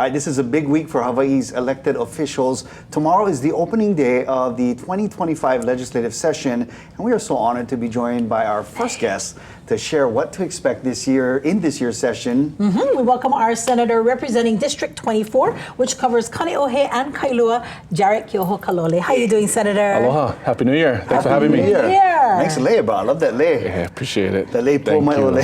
right, this is a big week for Hawaii's elected officials. Tomorrow is the opening day of the 2025 legislative session, and we are so honored to be joined by our first guest to share what to expect this year in this year's session. We welcome our senator representing District 24, which covers Kaneohe and Kailua, Jarrett Keohokalole. How are you doing, Senator? Aloha. Happy New Year. Thanks for having me. Thanks, lei, bro. I love that lei. Yeah, appreciate it. The lei po mai ole.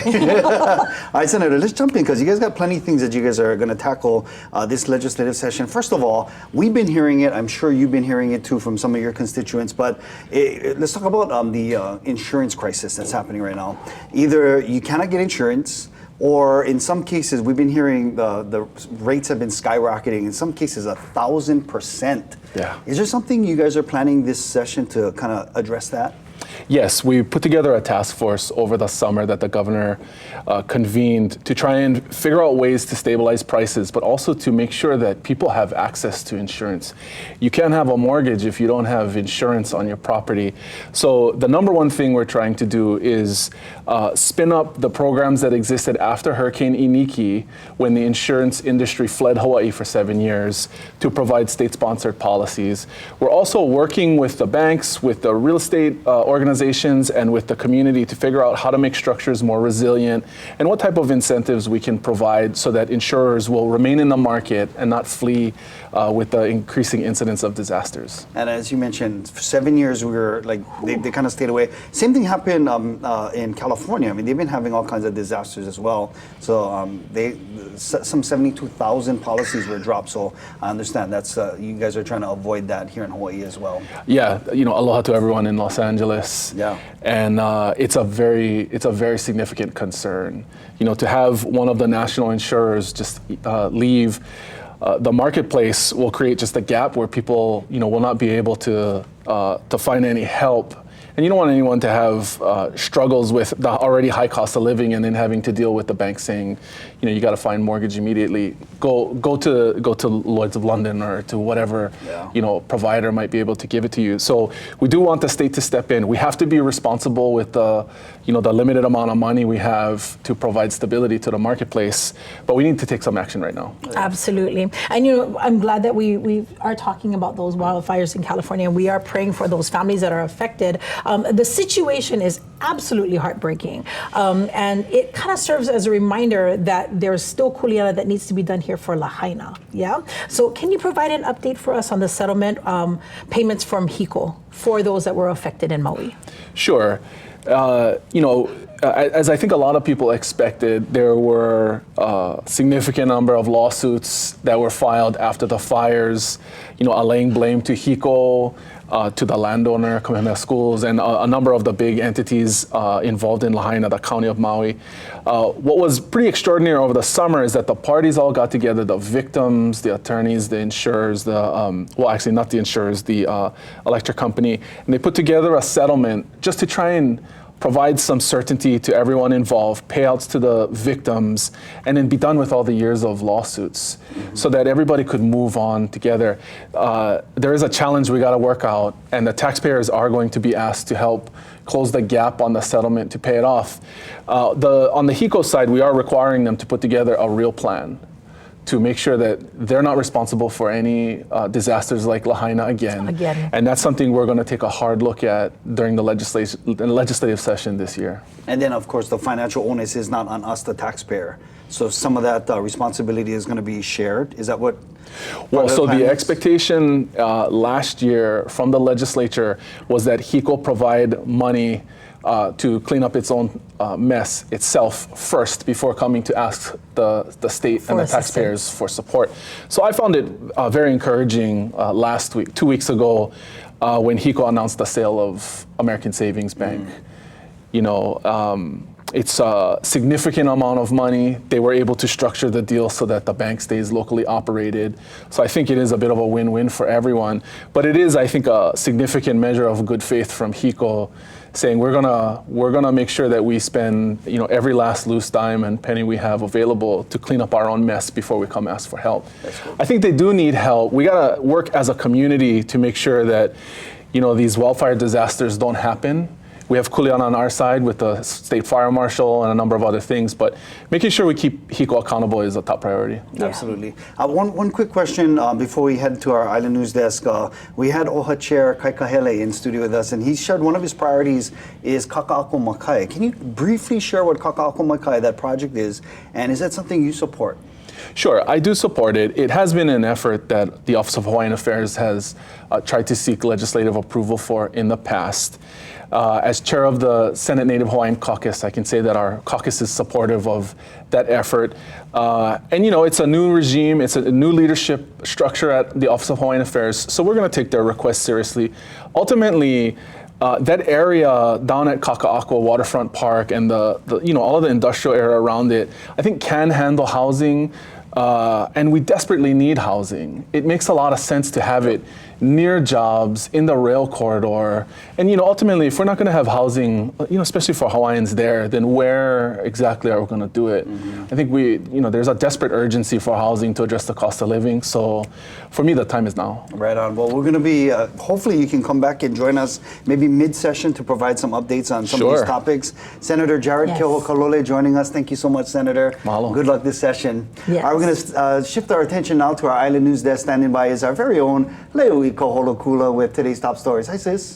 All right, Senator, let's jump in because you guys got plenty of things that you guys are going to tackle this legislative session. First of all, we've been hearing it. I'm sure you've been hearing it too from some of your constituents. But let's talk about the insurance crisis that's happening right now. Either you cannot get insurance, or in some cases, we've been hearing the rates have been skyrocketing. In some cases, 1,000%. Yeah. Is there something you guys are planning this session to kind of address that? Yes, we put together a task force over the summer that the governor convened to try and figure out ways to stabilize prices, but also to make sure that people have access to insurance. You can't have a mortgage if you don't have insurance on your property. So the number one thing we're trying to do is spin up the programs that existed after Hurricane Iniki, when the insurance industry fled Hawaii for 7 years, to provide state-sponsored policies. We're also working with the banks, with the real estate organizations, and with the community to figure out how to make structures more resilient and what type of incentives we can provide so that insurers will remain in the market and not flee with the increasing incidence of disasters. And as you mentioned, for 7 years we were like, they kind of stayed away. Same thing happened in California. I mean, they've been having all kinds of disasters as well. So some 72,000 policies were dropped. So I understand that's you guys are trying to avoid that here in Hawaii as well. Yeah, aloha to everyone in Los Angeles. Yeah. And it's a very significant concern. To have one of the national insurers just leave the marketplace will create just a gap where people, will not be able to find any help. And you don't want anyone to have struggles with the already high cost of living and then having to deal with the bank saying, you got to find mortgage immediately. Go to Lloyd's of London or to whatever provider might be able to give it to you. So we do want the state to step in. We have to be responsible with the limited amount of money we have to provide stability to the marketplace. But we need to take some action right now. Absolutely. And I'm glad that we are talking about those wildfires in California. We are praying for those families that are affected. The situation is absolutely heartbreaking. And it kind of serves as a reminder that there's still kuleana that needs to be done here for Lahaina. Yeah. So can you provide an update for us on the settlement payments from HECO for those that were affected in Maui? Sure. As I think a lot of people expected, there were a significant number of lawsuits that were filed after the fires, allaying blame to HECO, to the landowner, Kamehameha Schools, and a number of the big entities involved in Lahaina, the county of Maui. What was pretty extraordinary over the summer is that the parties all got together, the victims, the attorneys, the insurers, actually not the insurers, the electric company, and they put together a settlement just to try and provide some certainty to everyone involved, payouts to the victims, and then be done with all the years of lawsuits so that everybody could move on together. There is a challenge we got to work out, and the taxpayers are going to be asked to help close the gap on the settlement to pay it off. On the HECO side, we are requiring them to put together a real plan to make sure that they're not responsible for any disasters like Lahaina again. And that's something we're going to take a hard look at during the legislative session this year. And then, of course, the financial onus is not on us, the taxpayer. So some of that responsibility is going to be shared. Is that what? Well, so the expectation last year from the legislature was that HECO provide money to clean up its own mess itself first before coming to ask the state and the taxpayers for support. So I found it very encouraging last week, 2 weeks ago, when HECO announced the sale of American Savings Bank. It's a significant amount of money. They were able to structure the deal so that the bank stays locally operated. So I think it is a bit of a win-win for everyone. But it is, I think, a significant measure of good faith from HECO saying we're gonna make sure that we spend every last loose dime and penny we have available to clean up our own mess before we come ask for help. I think they do need help. We gotta work as a community to make sure that these wildfire disasters don't happen. We have Kuleana on our side with the state fire marshal and a number of other things, but making sure we keep HECO accountable is a top priority. Yeah. Absolutely. One quick question before we head to our Island News desk. We had OHA Chair Keohokalole in studio with us, and he shared one of his priorities is Kaka'ako Makai. Can you briefly share what Kaka'ako Makai, that project is, and is that something you support? Sure, I do support it. It has been an effort that the Office of Hawaiian Affairs has tried to seek legislative approval for in the past. As chair of the Senate Native Hawaiian Caucus, I can say that our caucus is supportive of that effort. And you know, it's a new regime, it's a new leadership structure at the Office of Hawaiian Affairs, so we're going to take their request seriously. Ultimately, that area down at Kaka'ako Waterfront Park and the you know, all of the industrial area around it, I think can handle housing, and we desperately need housing. It makes a lot of sense to have it near jobs, in the rail corridor. And you know, ultimately, if we're not going to have housing, you know, especially for Hawaiians there, then where exactly are we going to do it? I think you know, there's a desperate urgency for housing to address the cost of living. So for me, the time is now. Right on. Well, we're going to be, hopefully you can come back and join us maybe mid-session to provide some updates on some of these topics. Senator Jarrett Yes. Keohokalole joining us. Thank you so much, Senator. Mahalo. Good luck this session. Yes. All right, we're going to shift our attention now to our Island News desk. Standing by is our very own Leui Koholokula with today's top stories. Hi, sis.